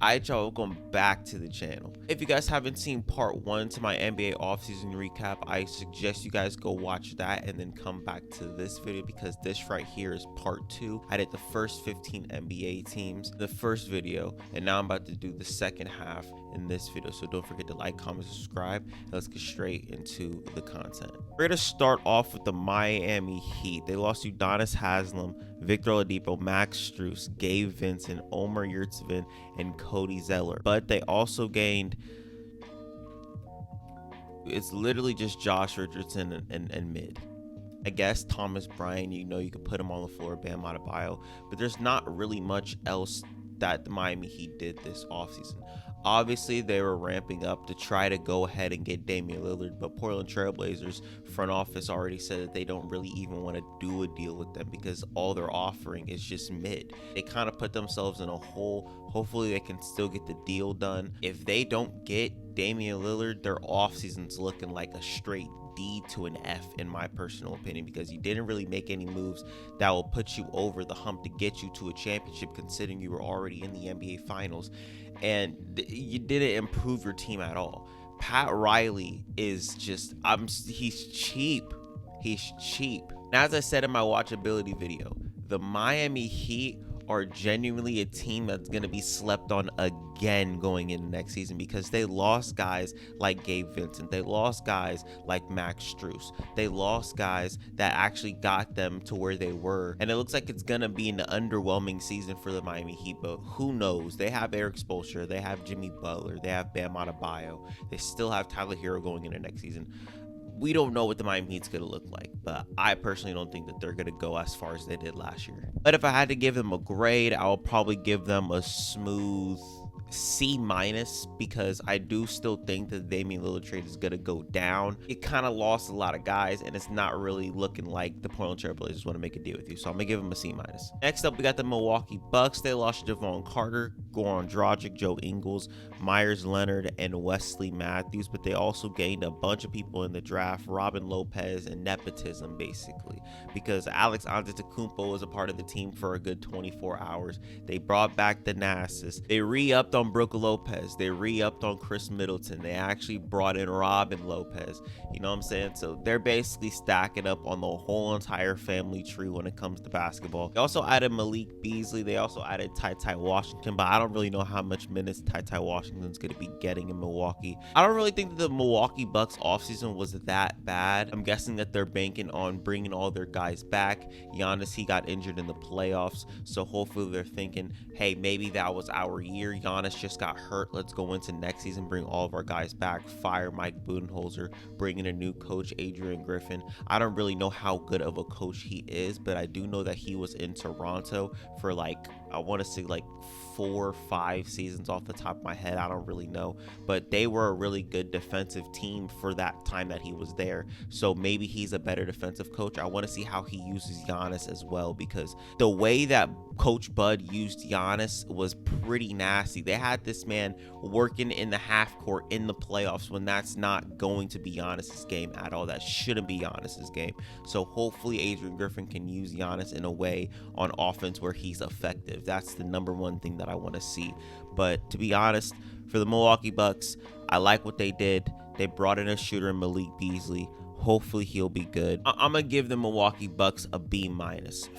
Alright, y'all, welcome back to the channel. If you guys haven't seen part 1 to my NBA offseason recap, I suggest you guys go watch that and then come back to this video, because this right here is part 2. I did the first 15 NBA teams, the first video, and now I'm about to do the second half in this video. So don't forget to like, comment, subscribe, and let's get straight into the content. We're gonna start off with the Miami Heat. They lost Udonis Haslem, Victor Oladipo, Max Strus, Gabe Vincent, Omer Yurtseven, and Cody Zeller. But they also gained, it's literally just Josh Richardson and mid. I guess Thomas Bryant, you know, you could put him on the floor, Bam Adebayo, but there's not really much else that the Miami Heat did this offseason. Obviously, they were ramping up to try to go ahead and get Damian Lillard, but Portland Trailblazers front office already said that they don't really even want to do a deal with them because all they're offering is just mid. They kind of put themselves in a hole. Hopefully, they can still get the deal done. If they don't get Damian Lillard, their offseason's looking like a straight D to an F in my personal opinion, because you didn't really make any moves that will put you over the hump to get you to a championship, considering you were already in the NBA finals, and you didn't improve your team at all. Pat Riley is just, he's cheap. He's cheap. And as I said in my watchability video, the Miami Heat are genuinely a team that's going to be slept on again going into next season, because they lost guys like Gabe Vincent. They lost guys like Max Strus. They lost guys that actually got them to where they were. And it looks like it's going to be an underwhelming season for the Miami Heat, but who knows? They have Eric Spoelstra. They have Jimmy Butler. They have Bam Adebayo. They still have Tyler Hero going into next season. We don't know what the Miami Heat's going to look like, but I personally don't think that they're going to go as far as they did last year. But if I had to give them a grade, I will probably give them a smooth C-, because I do still think that the Damian Lillard trade is going to go down. It kind of lost a lot of guys, and it's not really looking like the Portland Trailblazers want to make a deal with you, so I'm going to give them a C-. Next up, we got the Milwaukee Bucks. They lost Devon Carter, Goran Dragic, Joe Ingles, Myers Leonard, and Wesley Matthews, but they also gained a bunch of people in the draft, Robin Lopez, and nepotism, basically, because Alex Antetokounmpo was a part of the team for a good 24 hours. They brought back the Nassus. They re-upped on Brook Lopez. They re-upped on Chris Middleton. They actually brought in Robin Lopez. You know what I'm saying? So they're basically stacking up on the whole entire family tree when it comes to basketball. They also added Malik Beasley. They also added Ty Washington, but I don't really know how much minutes Ty Washington's going to be getting in Milwaukee. I don't really think that the Milwaukee Bucks offseason was that bad. I'm guessing that they're banking on bringing all their guys back. Giannis, he got injured in the playoffs, so hopefully they're thinking, hey, maybe that was our year. Giannis just got hurt. Let's go into next season, bring all of our guys back, fire Mike Budenholzer, bring in a new coach, Adrian Griffin. I don't really know how good of a coach he is, but I do know that he was in Toronto for I want to say 4 or 5 seasons off the top of my head. I don't really know, but they were a really good defensive team for that time that he was there. So maybe he's a better defensive coach. I want to see how he uses Giannis as well, because the way that Coach Bud used Giannis was pretty nasty. They had this man working in the half court in the playoffs when that's not going to be Giannis's game at all. That shouldn't be Giannis's game. So hopefully Adrian Griffin can use Giannis in a way on offense where he's effective. That's the number one thing that I want to see. But to be honest, for the Milwaukee Bucks, I like what they did. They brought in a shooter in Malik Beasley. Hopefully he'll be good. I'm going to give the Milwaukee Bucks a B-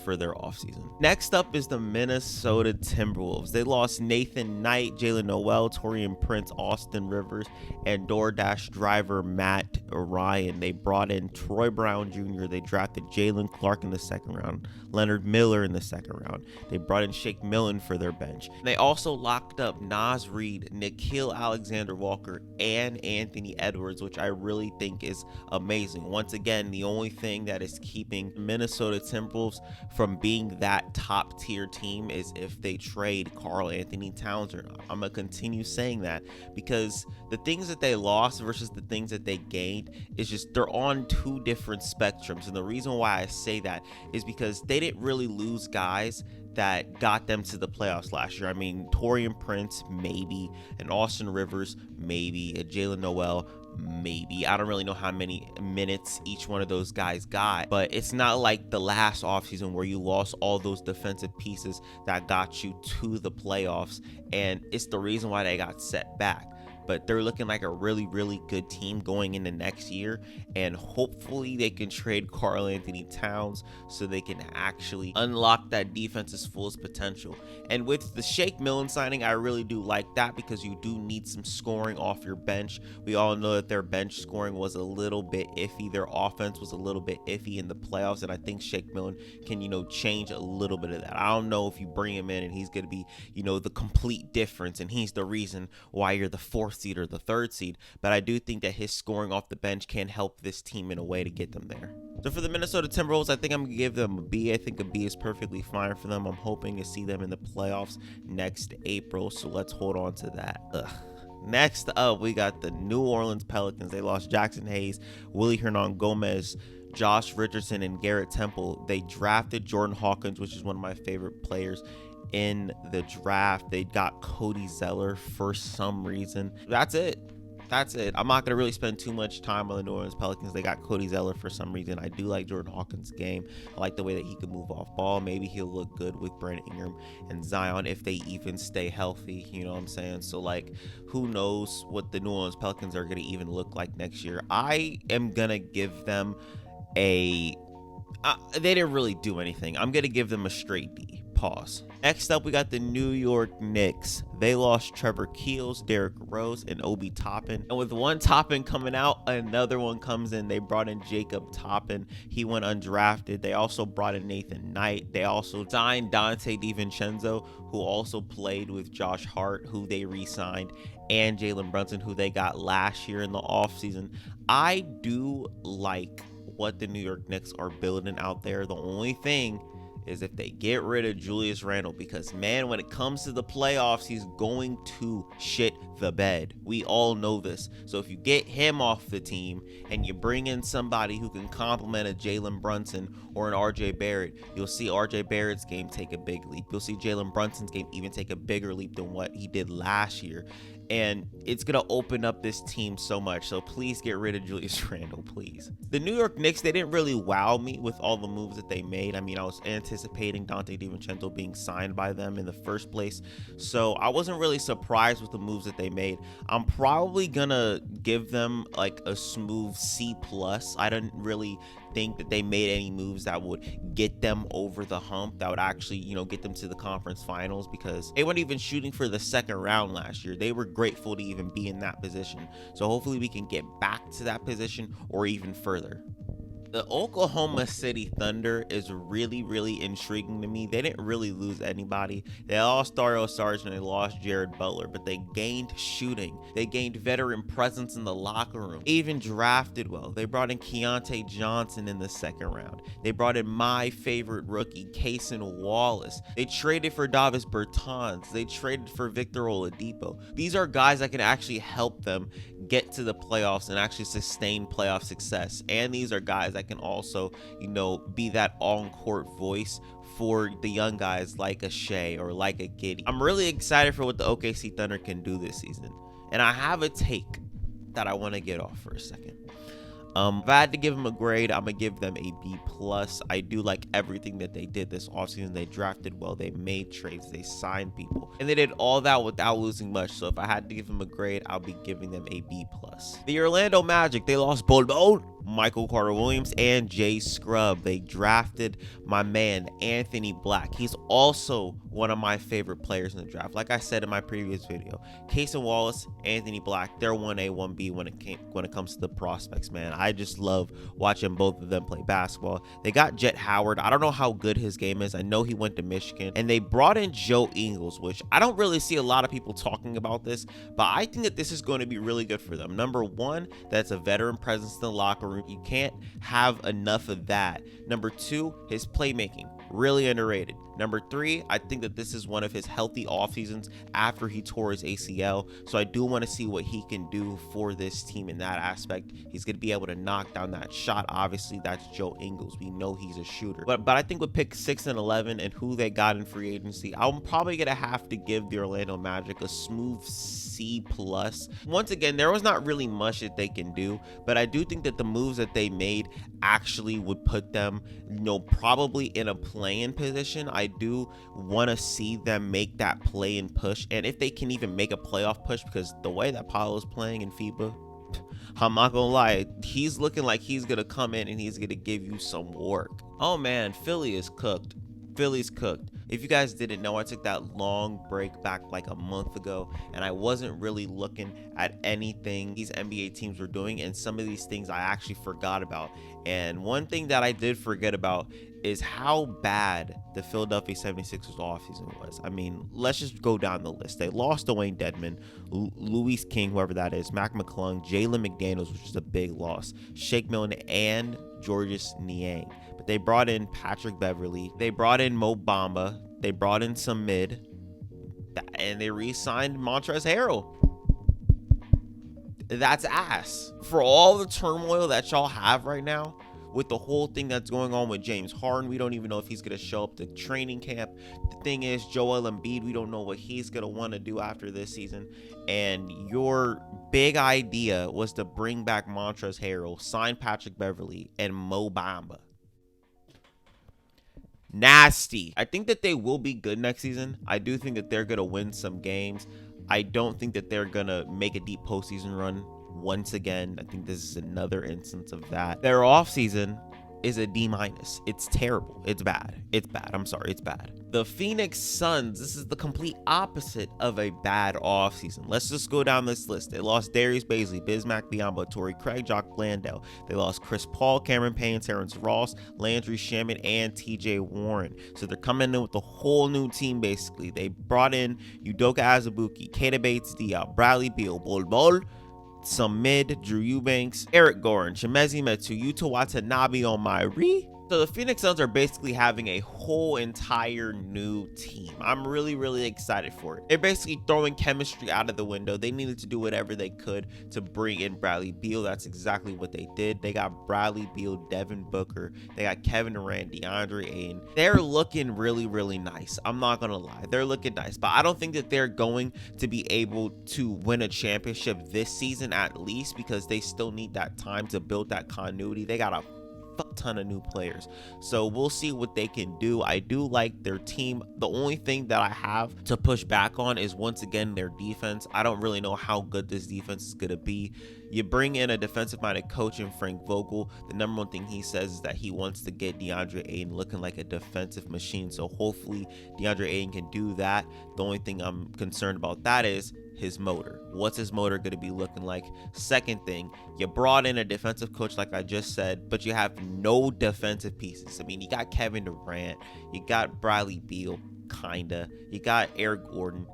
for their offseason. Next up is the Minnesota Timberwolves. They lost Nathan Knight, Jalen Noel, Taurean Prince, Austin Rivers, and DoorDash driver Matt Ryan. They brought in Troy Brown Jr. They drafted Jalen Clark in the second round, Leonard Miller in the second round. They brought in Shake Milton for their bench. They also locked up Naz Reid, Nickeil Alexander-Walker, and Anthony Edwards, which I really think is amazing. Once again, the only thing that is keeping Minnesota Timberwolves from being that top tier team is if they trade Karl Anthony Towns or not. I'm going to continue saying that, because the things that they lost versus the things that they gained is just, they're on 2 different spectrums. And the reason why I say that is because they didn't really lose guys that got them to the playoffs last year. I mean, Taurean Prince, maybe, and Austin Rivers, maybe, a Jalen Noel, maybe. I don't really know how many minutes each one of those guys got, but it's not like the last offseason where you lost all those defensive pieces that got you to the playoffs, and it's the reason why they got set back. But they're looking like a really, really good team going into next year. And hopefully they can trade Karl-Anthony Towns so they can actually unlock that defense's fullest potential. And with the Shake Milton signing, I really do like that because you do need some scoring off your bench. We all know that their bench scoring was a little bit iffy. Their offense was a little bit iffy in the playoffs. And I think Shake Milton can, change a little bit of that. I don't know if you bring him in and he's going to be, the complete difference. And he's the reason why you're the fourth seed or the third seed, but I do think that his scoring off the bench can help this team in a way to get them there. So for the Minnesota Timberwolves, I think I'm gonna give them a B. I think a B is perfectly fine for them. I'm hoping to see them in the playoffs next April, so let's hold on to that. Next up, we got the New Orleans Pelicans. They lost Jackson Hayes, Willie Hernan-Gomez, Josh Richardson, and Garrett Temple. They drafted Jordan Hawkins, which is one of my favorite players in the draft. They got Cody Zeller for some reason. That's it. I'm not going to really spend too much time on the New Orleans Pelicans. They got Cody Zeller for some reason. I do like Jordan Hawkins' game. I like the way that he can move off ball. Maybe he'll look good with Brandon Ingram and Zion if they even stay healthy. You know what I'm saying? So, who knows what the New Orleans Pelicans are going to even look like next year. I am going to give them they didn't really do anything. I'm going to give them a straight D. Pause. Next up, we got the New York Knicks. They lost Trevor Keels, Derrick Rose, and Obi Toppin. And with one Toppin coming out, another one comes in. They brought in Jacob Toppin. He went undrafted. They also brought in Nathan Knight. They also signed Dante DiVincenzo, who also played with Josh Hart, who they re-signed, and Jalen Brunson, who they got last year in the offseason. I do like what the New York Knicks are building out there. The only thing is if they get rid of Julius Randle, because man, when it comes to the playoffs, he's going to shit the bed. We all know this. So if you get him off the team and you bring in somebody who can complement a Jalen Brunson or an RJ Barrett, you'll see RJ Barrett's game take a big leap. You'll see Jalen Brunson's game even take a bigger leap than what he did last year. And it's going to open up this team so much. So please get rid of Julius Randle, please. The New York Knicks, they didn't really wow me with all the moves that they made. I mean, I was anticipating Dante DiVincenzo being signed by them in the first place. So I wasn't really surprised with the moves that they made. I'm probably going to give them a smooth C+. I didn't really think that they made any moves that would get them over the hump, that would actually, get them to the conference finals, because they weren't even shooting for the second round last year. They were grateful to even be in that position. So hopefully we can get back to that position or even further. The Oklahoma City Thunder is really, really intriguing to me. They didn't really lose anybody. They lost Dario Saric and they lost Jared Butler, but they gained shooting. They gained veteran presence in the locker room. They even drafted well. They brought in Keontae Johnson in the second round. They brought in my favorite rookie, Cason Wallace. They traded for Davis Bertans. They traded for Victor Oladipo. These are guys that can actually help them get to the playoffs and actually sustain playoff success. And these are guys that can also, be that on-court voice for the young guys like a Shea or like a Giddey. I'm really excited for what the OKC Thunder can do this season. And I have a take that I want to get off for a second. If I had to give them a grade, I'm going to give them a B+. I do like everything that they did this offseason. They drafted well. They made trades. They signed people. And they did all that without losing much. So if I had to give them a grade, I'll be giving them a B+. The Orlando Magic, they lost both Michael Carter-Williams and Jay Scrubb. They drafted my man, Anthony Black. He's also one of my favorite players in the draft. Like I said in my previous video, Cason Wallace, Anthony Black, they're 1A, 1B when it comes to the prospects, man. I just love watching both of them play basketball. They got Jet Howard. I don't know how good his game is. I know he went to Michigan. And they brought in Joe Ingles, which I don't really see a lot of people talking about this, but I think that this is going to be really good for them. Number one, that's a veteran presence in the locker room. You can't have enough of that. Number two, his playmaking, really underrated. Number 3, I think that this is one of his healthy off seasons after he tore his ACL. So I do want to see what he can do for this team in that aspect. He's going to be able to knock down that shot. Obviously, that's Joe Ingles. We know he's a shooter. But I think with pick 6 and 11 and who they got in free agency, I'm probably going to have to give the Orlando Magic a smooth C+. Once again, there was not really much that they can do, but I do think that the moves that they made actually would put them, probably in a play-in position. I do want to see them make that play-in push, and if they can even make a playoff push, because the way that Paolo's playing in FIBA, I'm not gonna lie, he's looking like he's gonna come in and he's gonna give you some work. Oh man, Philly is cooked. Philly's cooked. If you guys didn't know, I took that long break back like a month ago, and I wasn't really looking at anything these NBA teams were doing, and some of these things I actually forgot about. And one thing that I did forget about is how bad the Philadelphia 76ers offseason was. I mean, let's just go down the list. They lost Dwayne Dedmon, Luis King, whoever that is, Mac McClung, Jalen McDaniels, which is a big loss, Shake Milton, and Georges Niang. But they brought in Patrick Beverley, they brought in Mo Bamba, they brought in some mid, and they re-signed Montrezl Harrell. That's ass. For all the turmoil that y'all have right now, with the whole thing that's going on with James Harden, we don't even know if he's going to show up to training camp. The thing is, Joel Embiid, we don't know what he's going to want to do after this season. And your big idea was to bring back Montrezl Harrell, sign Patrick Beverley, and Mo Bamba. Nasty. I think that they will be good next season. I do think that they're going to win some games. I don't think that they're going to make a deep postseason run once again. I think this is another instance of that. Their offseason is a D-. It's terrible. It's bad. It's bad. I'm sorry. It's bad. The Phoenix Suns, this is the complete opposite of a bad offseason. Let's just go down this list. They lost Darius Bazley, Bismack Biyombo, Torrey Craig, Jock Landale. They lost Chris Paul, Cameron Payne, Terrence Ross, Landry Shamet, and TJ Warren. So they're coming in with a whole new team, basically. They brought in Udoka Azubuike, Keita Bates-Diop, Bradley Beal, Bol, some mid, Drew Eubanks, Eric Gordon, Chimezie Metu, Yuta Watanabe on Myri. So the Phoenix Suns are basically having a whole entire new team. I'm really excited for it. They're basically throwing chemistry out of the window. They needed to do whatever they could to bring in Bradley Beal. That's exactly what they did. They got Bradley Beal, Devin Booker. They got Kevin Durant, DeAndre Ayton. They're looking really nice. I'm not going to lie. They're looking nice. But I don't think that they're going to be able to win a championship this season at least, because they still need that time to build that continuity. They got a ton of new players, so we'll see what they can do. I do like their team. The only thing that I have to push back on is, once again, their defense. I don't really know how good this defense is going to be. You bring in a defensive-minded coach in Frank Vogel. The number one thing he says is that he wants to get DeAndre Ayton looking like a defensive machine, so hopefully DeAndre Ayton can do that. The only thing I'm concerned about that is his motor. What's his motor going to be looking like? Second thing, you brought in a defensive coach, like I just said, but you have no defensive pieces. I mean, you got Kevin Durant, you got Bradley Beal, kinda, you got Eric Gordon,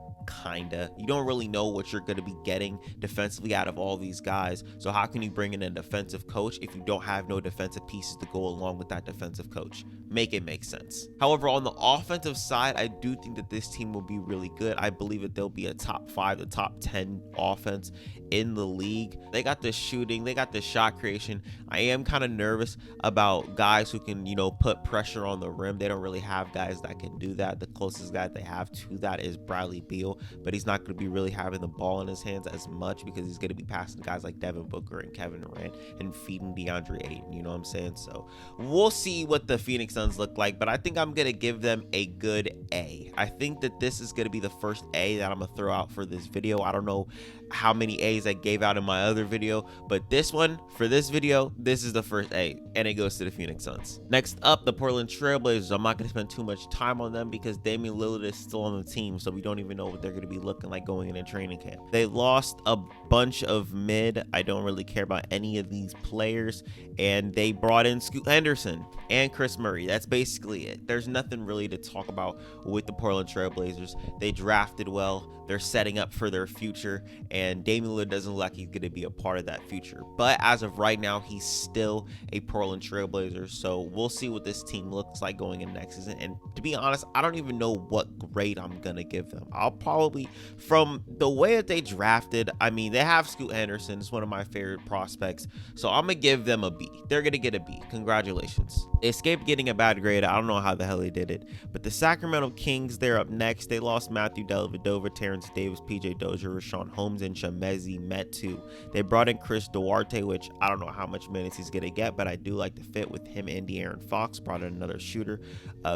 kinda. You don't really know what you're going to be getting defensively out of all these guys. So how can you bring in a defensive coach if you don't have no defensive pieces to go along with that defensive coach? Make it make sense. However, on the offensive side, I do think that this team will be really good. I believe that they'll be a top 5 to top 10 offense in the league. They got the shooting, they got the shot creation. I am kind of nervous about guys who can, put pressure on the rim. They don't really have guys that can do that. The closest guy they have to that is Bradley Beal, but he's not going to be really having the ball in his hands as much, because he's going to be passing guys like Devin Booker and Kevin Durant and feeding DeAndre Ayton, you know what I'm saying? So we'll see what the Phoenix Suns look like, but I think I'm going to give them a good A. I think that this is going to be the first A that I'm going to throw out for this video. I don't know how many A's I gave out in my other video, but this one, for this video, this is the first A, and it goes to the Phoenix Suns. Next up, the Portland Trail Blazers. I'm not going to spend too much time on them because Damian Lillard is still on the team, so we don't even know what they're going to be looking like going into training camp. They lost a bunch of mid. I don't really care about any of these players. And they brought in Scoot Henderson and Chris Murray. That's basically it. There's nothing really to talk about with the Portland Trailblazers. They drafted well. They're setting up for their future, and Damian Lillard doesn't look like he's going to be a part of that future. But as of right now, he's still a Portland Trailblazer, so we'll see what this team looks like going in next season. And to be honest, I don't even know what grade I'm going to give them. I'll probably, from the way that they drafted, I mean, they have Scoot Henderson. It's one of my favorite prospects, so I'm going to give them a B. They're going to get a B. Congratulations. They escaped getting a bad grade. I don't know how the hell they did it. But the Sacramento Kings, they're up next. They lost Matthew Dellavedova, Terrence Davis, PJ Dozier, Rashawn Holmes, and Chimezie Metu. They brought in Chris Duarte, which I don't know how much minutes he's going to get, but I do like the fit with him and De'Aaron Fox. Brought in another shooter.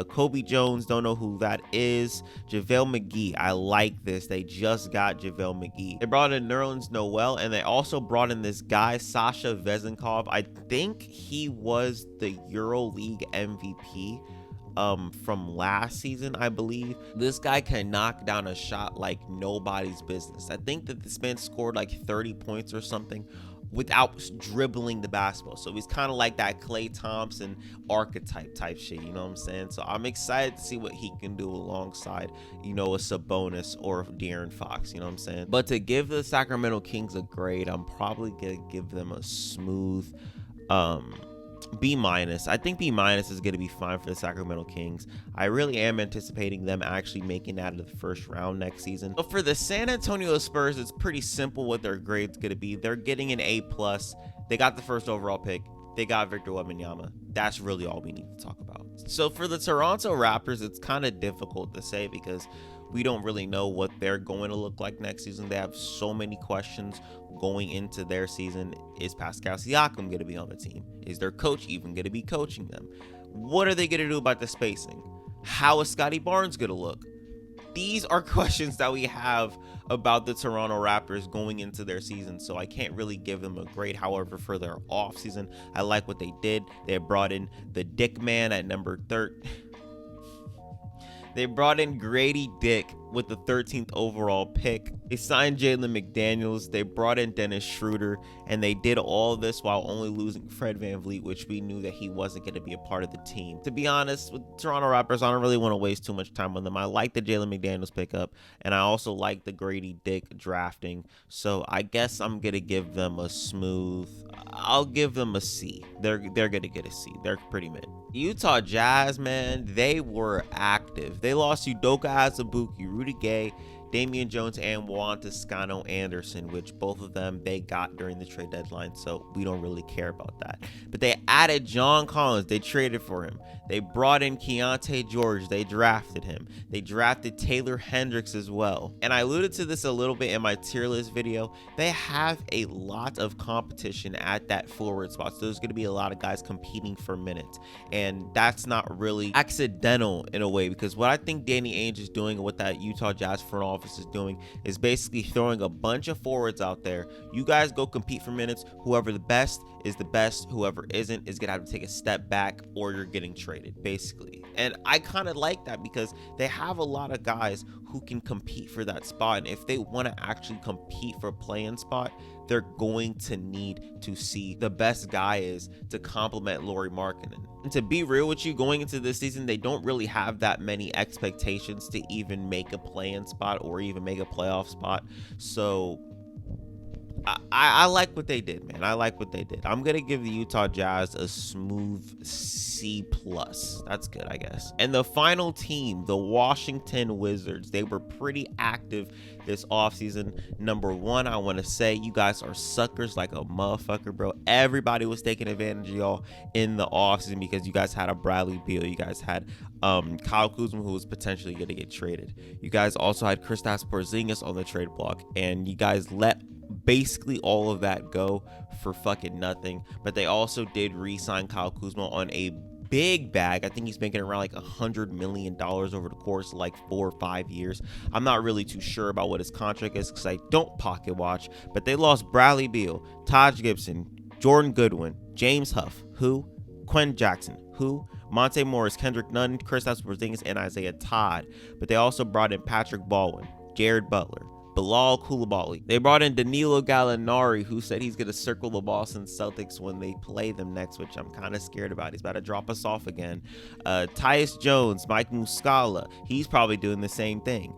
Kobe Jones, don't know who that is. JaVale McGee, I like this. They just got JaVale McGee. They brought in Nerlens Noel, and they also brought in this guy, Sasha Vezenkov. I think he was the EuroLeague MVP from last season, I believe. This guy can knock down a shot like nobody's business. I think that this man scored like 30 points or something without dribbling the basketball. So he's kind of like that Klay Thompson archetype type shit, you know what I'm saying? So I'm excited to see what he can do alongside, you know, a Sabonis or De'Aaron Fox, you know what I'm saying? But to give the Sacramento Kings a grade, I'm probably gonna give them a smooth B-. I think B- is going to be fine for the Sacramento Kings. I really am anticipating them actually making it out of the first round next season. But for the San Antonio Spurs, it's pretty simple what their grade's going to be. They're getting an A+. They got the first overall pick. They got Victor Wembanyama. That's really all we need to talk about. So for the Toronto Raptors, it's kind of difficult to say because we don't really know what they're going to look like next season. They have so many questions going into their season. Is Pascal Siakam going to be on the team? Is their coach even going to be coaching them? What are they going to do about the spacing? How is Scotty Barnes going to look? These are questions that we have about the Toronto Raptors going into their season, so I can't really give them a grade. However, for their offseason, I like what they did. They brought in the Dick Man at number 30. They brought in Grady Dick with the 13th overall pick. They signed Jalen McDaniels. They brought in Dennis Schroeder, and they did all of this while only losing Fred VanVleet, which we knew that he wasn't going to be a part of the team. To be honest, with Toronto Raptors, I don't really want to waste too much time on them. I like the Jalen McDaniels pickup, and I also like the Grady Dick drafting. So I guess I'm going to give them a smooth, I'll give them a C. They're going to get a C. They're pretty mid. Utah Jazz, man, they were active. They lost Udoka Azubuike, Rudy Gay, Damian Jones, and Juan Toscano Anderson, which both of them they got during the trade deadline, so we don't really care about that. But they added John Collins. They traded for him. They brought in Keontae George. They drafted him. They drafted Taylor Hendricks as well. And I alluded to this a little bit in my tier list video. They have a lot of competition at that forward spot, so there's going to be a lot of guys competing for minutes, and that's not really accidental in a way, because what I think Danny Ainge is doing and what that Utah Jazz front office is doing is basically throwing a bunch of forwards out there. You guys go compete for minutes. Whoever the best is the best. Whoever isn't is gonna have to take a step back, or you're getting traded, basically. And I kind of like that because they have a lot of guys who can compete for that spot, and if they want to actually compete for a play-in spot, they're going to need to see the best guy is to complement Lauri Markkanen. And to be real with you, going into this season, they don't really have that many expectations to even make a play-in spot or even make a playoff spot. So I like what they did, man. I like what they did. I'm going to give the Utah Jazz a smooth C+. That's good, I guess. And the final team, the Washington Wizards, they were pretty active this offseason. Number one, I want to say you guys are suckers like a motherfucker, bro. Everybody was taking advantage of y'all in the offseason because you guys had a Bradley Beal. You guys had Kyle Kuzma, who was potentially going to get traded. You guys also had Kristaps Porzingis on the trade block, and you guys let basically all of that go for fucking nothing. But they also did re-sign Kyle Kuzma on a big bag. I think he's making around like $100 million over the course of like 4 or 5 years. I'm not really too sure about what his contract is because I don't pocket watch, but they lost Bradley Beal, Taj Gibson, Jordan Goodwin, James Huff, who? Quinn Jackson, who? Monte Morris, Kendrick Nunn, Kristaps Porzingis, and Isaiah Todd. But they also brought in Patrick Baldwin, Jared Butler, Bilal Coulibaly. They brought in Danilo Gallinari, who said he's going to circle the Boston Celtics when they play them next, which I'm kind of scared about. He's about to drop us off again. Tyus Jones, Mike Muscala, he's probably doing the same thing.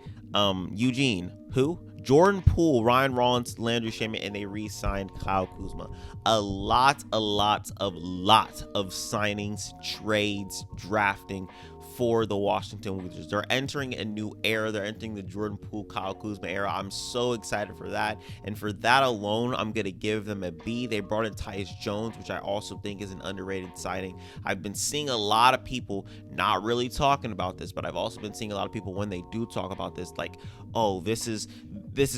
Eugene, who? Jordan Poole, Ryan Rollins, Landry Shamet, and they re-signed Kyle Kuzma. A lot of signings, trades, drafting for the Washington Wizards. They're entering a new era. They're entering the Jordan Poole, Kyle Kuzma era. I'm so excited for that. And for that alone, I'm going to give them a B. They brought in Tyus Jones, which I also think is an underrated signing. I've been seeing a lot of people not really talking about this, but I've also been seeing a lot of people when they do talk about this, like, oh, this is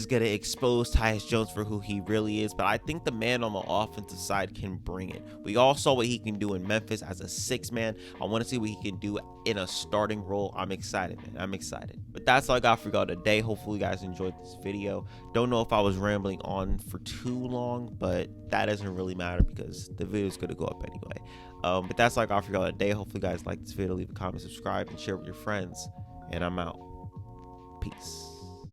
going to expose Tyus Jones for who he really is. But I think the man on the offensive side can bring it. We all saw what he can do in Memphis as a six-man. I want to see what he can do in a starting role. I'm excited, man. I'm excited. But that's all I got for y'all today. Hopefully you guys enjoyed this video. Don't know if I was rambling on for too long, but that doesn't really matter because the video is going to go up anyway. But that's all I got for y'all today. Hopefully you guys like this video. Leave a comment, subscribe, and share with your friends. And I'm out. Peace.